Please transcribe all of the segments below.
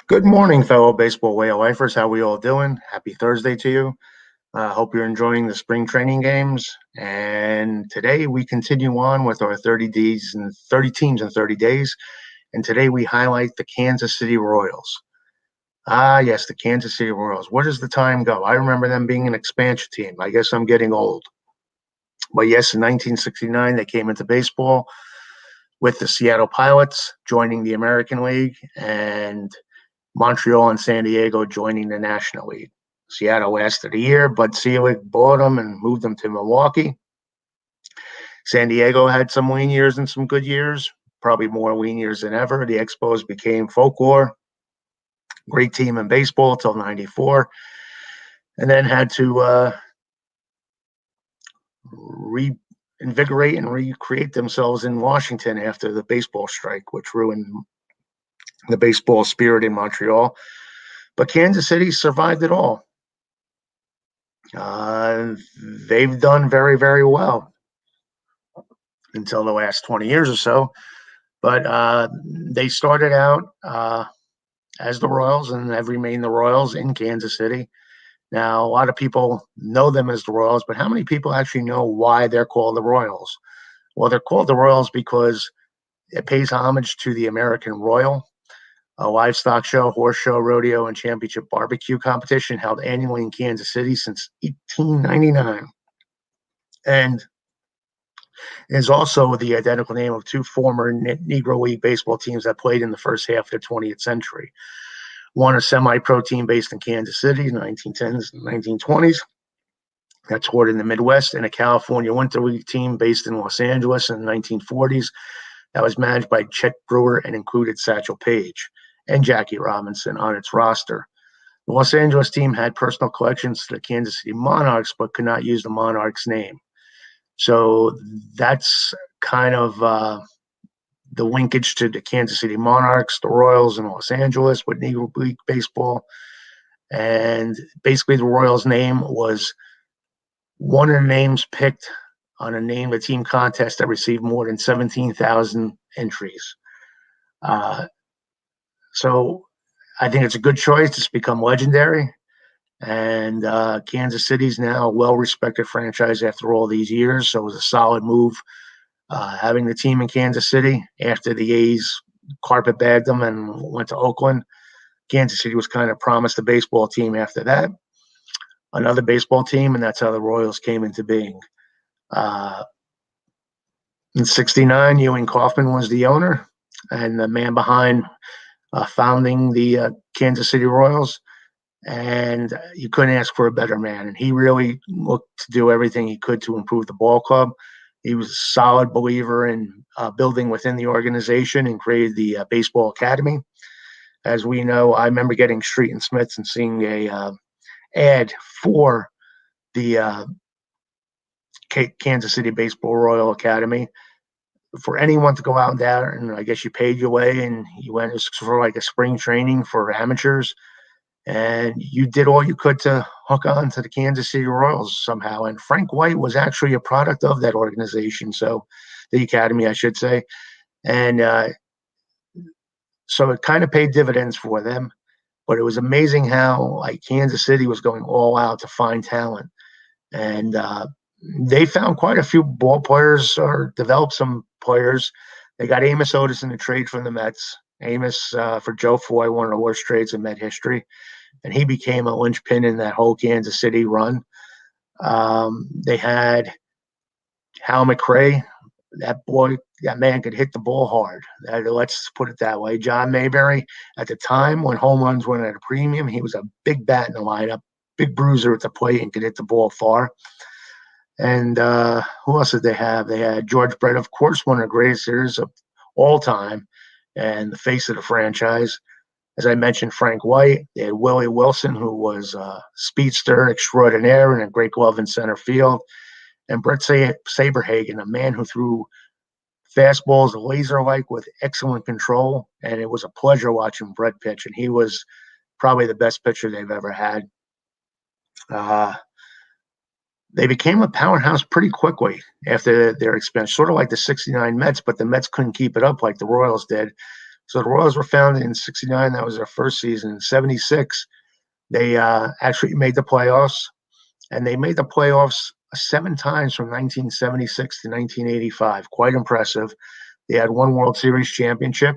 Good morning, fellow baseball way of lifers. How we all doing? Happy Thursday to you. Hope you're enjoying the spring training games. And today we continue on with our 30 days and 30 teams in 30 days. And today we highlight the Kansas City Royals. Ah, yes, the Kansas City Royals. Where does the time go? I remember them being an expansion team. I guess I'm getting old. But yes, in 1969, they came into baseball with the Seattle Pilots joining the American League, and Montreal and San Diego joining the National League. Seattle lasted a year. Bud Selig bought them and moved them to Milwaukee. San Diego had some lean years and some good years, probably more lean years than ever. The Expos became folklore. Great team in baseball until '94, and then had to reinvigorate and recreate themselves in Washington after the baseball strike, which ruined the baseball spirit in Montreal. But Kansas City survived it all. They've done very, very well until the last 20 years or so. But they started out as the Royals and have remained the Royals in Kansas City. Now, a lot of people know them as the Royals, but how many people actually know why they're called the Royals? Well, they're called the Royals because it pays homage to the American Royal, a livestock show, horse show, rodeo, and championship barbecue competition held annually in Kansas City since 1899. And is also the identical name of two former Negro League baseball teams that played in the first half of the 20th century. One, a semi-pro team based in Kansas City in the 1910s and 1920s that toured in the Midwest, and a California Winter League team based in Los Angeles in the 1940s that was managed by Chet Brewer and included Satchel Paige and Jackie Robinson on its roster. The Los Angeles team had personal collections to the Kansas City Monarchs, but could not use the Monarchs name. So that's kind of the linkage to the Kansas City Monarchs, the Royals in Los Angeles with Negro League baseball. And basically the Royals name was one of the names picked on a name of team contest that received more than 17,000 entries. So I think it's a good choice. It's become legendary. And Kansas City's now a well-respected franchise after all these years. So it was a solid move having the team in Kansas City after the A's carpetbagged them and went to Oakland. Kansas City was kind of promised a baseball team after that, another baseball team, and that's how the Royals came into being. In '69, Ewing Kauffman was the owner and the man behind founding the Kansas City Royals. And you couldn't ask for a better man. And he really looked to do everything he could to improve the ball club. He was a solid believer in building within the organization and created the Baseball Academy. As we know, I remember getting Street and Smiths and seeing a ad for the Kansas City Baseball Royal Academy for anyone to go out there. And I guess you paid your way and you went for like a spring training for amateurs. And you did all you could to hook on to the Kansas City Royals somehow. And Frank White was actually a product of that organization, so the academy, I should say. And so it kind of paid dividends for them. But it was amazing how like Kansas City was going all out to find talent. And they found quite a few ball players or developed some players. They got Amos Otis in the trade from the Mets. Amos for Joe Foy, one of the worst trades in Met history. And he became a linchpin in that whole Kansas City run. They had Hal McRae. That man could hit the ball hard. Let's put it that way. John Mayberry, at the time when home runs went at a premium, he was a big bat in the lineup, big bruiser at the plate, and could hit the ball far. And who else did they have? They had George Brett, of course, one of the greatest hitters of all time and the face of the franchise. As I mentioned, Frank White. They had Willie Wilson, who was a speedster extraordinaire and a great glove in center field. And Brett Saberhagen, a man who threw fastballs laser-like with excellent control. And it was a pleasure watching Brett pitch. And he was probably the best pitcher they've ever had. They became a powerhouse pretty quickly after their expansion, sort of like the '69 Mets, but the Mets couldn't keep it up like the Royals did. So the Royals were founded in '69. That was their first season. In '76, they actually made the playoffs, and they made the playoffs 7 times from 1976 to 1985. Quite impressive. They had one World Series championship.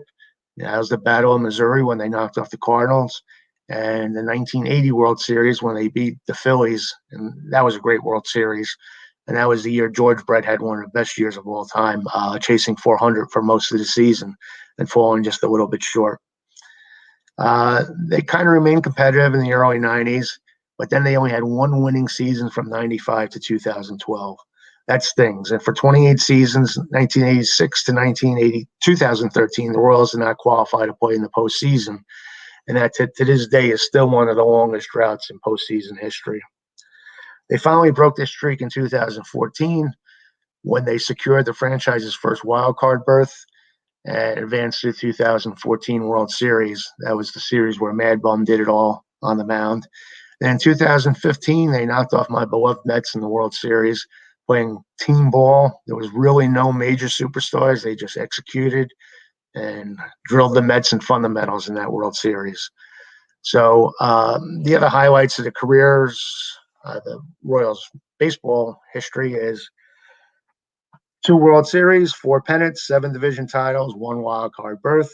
That was the Battle of Missouri when they knocked off the Cardinals, and the 1980 World Series when they beat the Phillies, and that was a great World Series. And that was the year George Brett had one of the best years of all time, chasing 400 for most of the season and falling just a little bit short. They kind of remained competitive in the early '90s, but then they only had one winning season from '95 to 2012. That stings. And for 28 seasons, 1986 to 2013, the Royals did not qualify to play in the postseason. And that to this day is still one of the longest droughts in postseason history. They finally broke this streak in 2014 when they secured the franchise's first wild card berth and advanced to the 2014 World Series. That was the series where Mad Bum did it all on the mound. And in 2015, they knocked off my beloved Mets in the World Series, playing team ball. There was really no major superstars. They just executed and drilled the Mets in fundamentals in that World Series. So the other highlights of the careers, the Royals baseball history is 2 World Series, 4 pennants, 7 division titles, 1 wild card berth.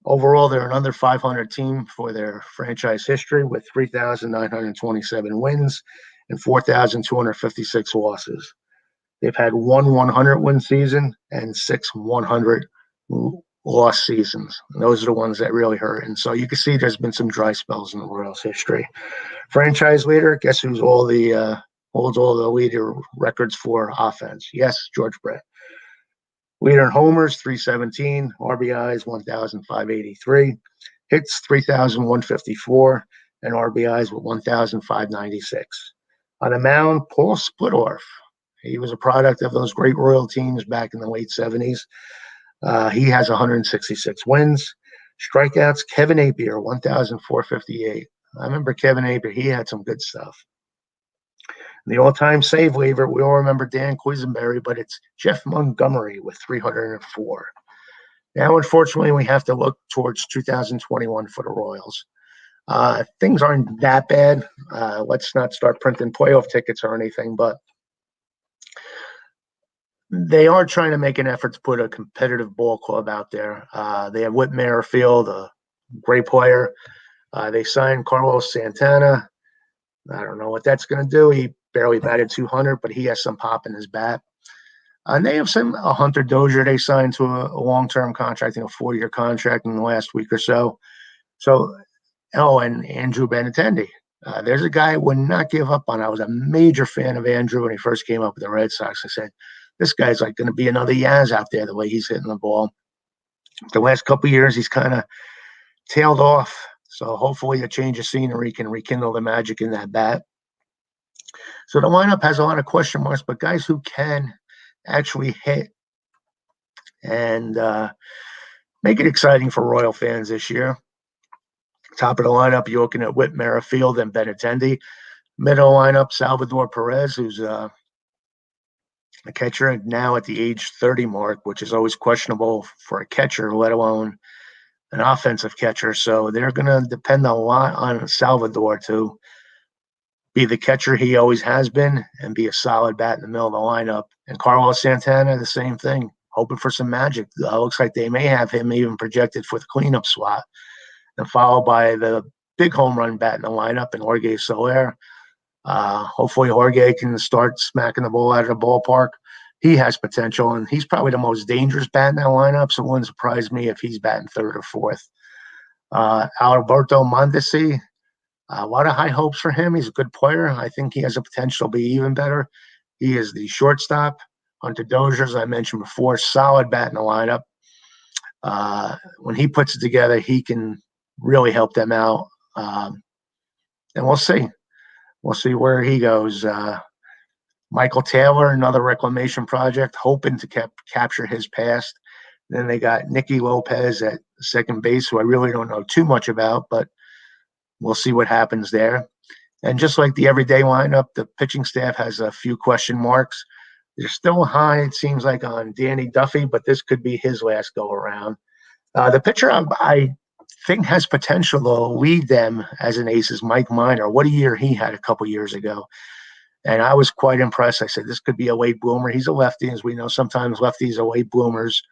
Overall, they're an under 500 team for their franchise history with 3,927 wins and 4,256 losses. They've had 1 100-win season and 6 100-loss seasons. And those are the ones that really hurt. And so you can see there's been some dry spells in the Royals' history. Franchise leader, guess who's holds all the leader records for offense? Yes, George Brett. Leader in homers, 317. RBIs, 1,583. Hits, 3,154. And RBIs with 1,596. On the mound, Paul Splittorff. He was a product of those great Royal teams back in the late '70s. He has 166 wins. Strikeouts, Kevin Appier, 1,458. I remember Kevin Appier. He had some good stuff. The all-time save leader, we all remember Dan Quisenberry, but it's Jeff Montgomery with 304. Now, unfortunately, we have to look towards 2021 for the Royals. Things aren't that bad. Let's not start printing playoff tickets or anything, but they are trying to make an effort to put a competitive ball club out there. They have Whit Merrifield, a great player. They signed Carlos Santana. I don't know what that's going to do. He barely batted 200, but he has some pop in his bat. And they have a Hunter Dozier they signed to a long-term contract, a 4-year contract in the last week or so. And Andrew Benintendi. There's a guy I would not give up on. I was a major fan of Andrew when he first came up with the Red Sox. I said, this guy's like going to be another Yaz out there the way he's hitting the ball. The last couple of years, he's kind of tailed off. So hopefully a change of scenery can rekindle the magic in that bat. So the lineup has a lot of question marks, but guys who can actually hit and make it exciting for Royal fans this year. Top of the lineup, you're looking at Whit Merrifield and Benintendi. Middle lineup, Salvador Perez, who's a catcher now at the age 30 mark, which is always questionable for a catcher, let alone an offensive catcher. So they're going to depend a lot on Salvador to be the catcher he always has been and be a solid bat in the middle of the lineup. And Carlos Santana, the same thing, hoping for some magic. Looks like they may have him even projected for the cleanup slot. And followed by the big home run bat in the lineup and Jorge Soler. Hopefully Jorge can start smacking the ball out of the ballpark. He has potential, and he's probably the most dangerous bat in that lineup, so it wouldn't surprise me if he's batting 3rd or 4th. Alberto Mundesi, a lot of high hopes for him. He's a good player. I think he has the potential to be even better. He is the shortstop. Hunter Dozier, as I mentioned before, solid bat in the lineup. When he puts it together, he can really help them out. And we'll see. We'll see where he goes. Michael Taylor, another reclamation project, hoping to capture his past. Then they got Nicky Lopez at second base, who I really don't know too much about, but we'll see what happens there. And just like the everyday lineup, the pitching staff has a few question marks. They're still high, it seems like, on Danny Duffy, but this could be his last go around. The pitcher I think has potential to lead them as an ace is Mike Minor. What a year he had a couple years ago. And I was quite impressed. I said, this could be a late bloomer. He's a lefty. As we know, sometimes lefties are late bloomers.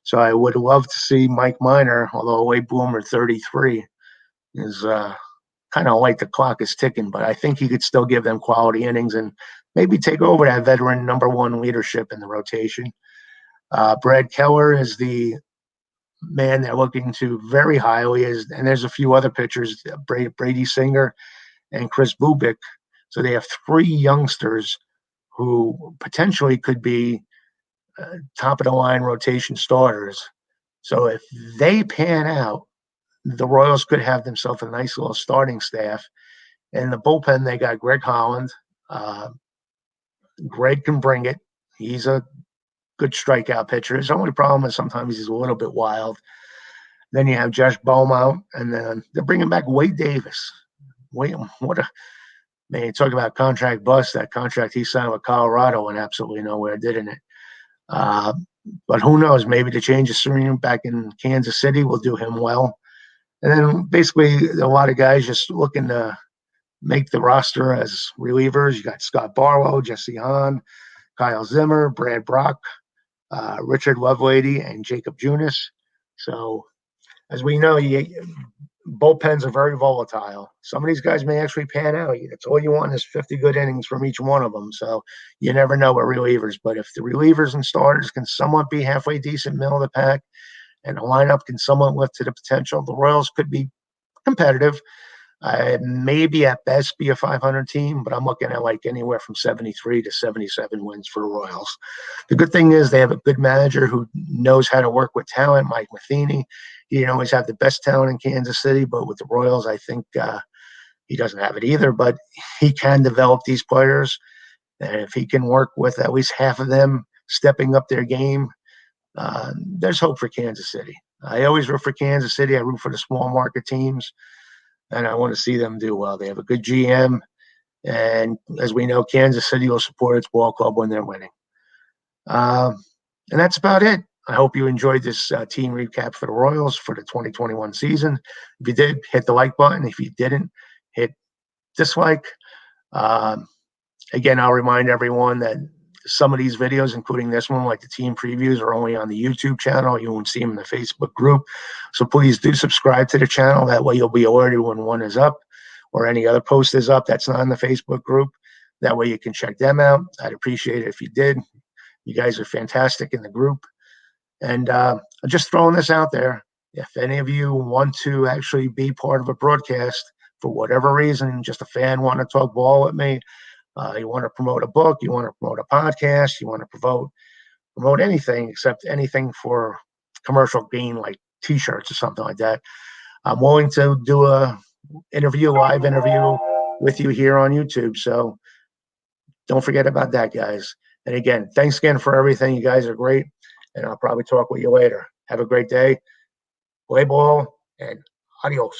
So I would love to see Mike Minor, although a late bloomer 33 is kind of like the clock is ticking, but I think he could still give them quality innings and maybe take over that veteran number one leadership in the rotation. Brad Keller is the man they're looking to very highly, and there's a few other pitchers, Brady Singer and Chris Bubik. So they have three youngsters who potentially could be top of the line rotation starters. So if they pan out, the Royals could have themselves a nice little starting staff. In the bullpen, they got Greg Holland. Greg can bring it. He's a good strikeout pitcher. His only problem is sometimes he's a little bit wild. Then you have Josh Beaumont, and then they're bringing back Wade Davis. Wait, what a man! You talk about contract bust. That contract he signed with Colorado went absolutely nowhere, didn't it? But who knows? Maybe the change of scenery back in Kansas City will do him well. And then basically a lot of guys just looking to make the roster as relievers. You got Scott Barlow, Jesse Hahn, Kyle Zimmer, Brad Brock, Richard Lovelady, and Jacob Junis. So as we know, bullpens are very volatile. Some of these guys may actually pan out. That's all you want is 50 good innings from each one of them. So you never know with relievers. But if the relievers and starters can somewhat be halfway decent, middle of the pack, and the lineup can somewhat lift to the potential, the Royals could be competitive. Maybe at best be a 500 team, but I'm looking at like anywhere from 73 to 77 wins for the Royals. The good thing is they have a good manager who knows how to work with talent, Mike Matheny. He didn't always have the best talent in Kansas City, but with the Royals, I think he doesn't have it either, but he can develop these players. And if he can work with at least half of them stepping up their game, there's hope for Kansas City. I always root for Kansas City. I root for the small market teams, and I want to see them do well. They have a good GM, and as we know, Kansas City will support its ball club when they're winning. And that's about it. I hope you enjoyed this team recap for the Royals for the 2021 season. If you did, hit the like button. If you didn't, hit dislike. Again, I'll remind everyone that some of these videos, including this one, like the team previews, are only on the YouTube channel. You won't see them in the Facebook group. So please do subscribe to the channel. That way you'll be alerted when one is up or any other post is up that's not in the Facebook group. That way you can check them out. I'd appreciate it if you did. You guys are fantastic in the group. And I'm just throwing this out there. If any of you want to actually be part of a broadcast for whatever reason, just a fan want to talk ball with me, you want to promote a book, you want to promote a podcast, you want to promote anything except anything for commercial gain like T-shirts or something like that, I'm willing to do a live interview with you here on YouTube. So don't forget about that, guys. And again, thanks again for everything. You guys are great. And I'll probably talk with you later. Have a great day. Play ball and adios.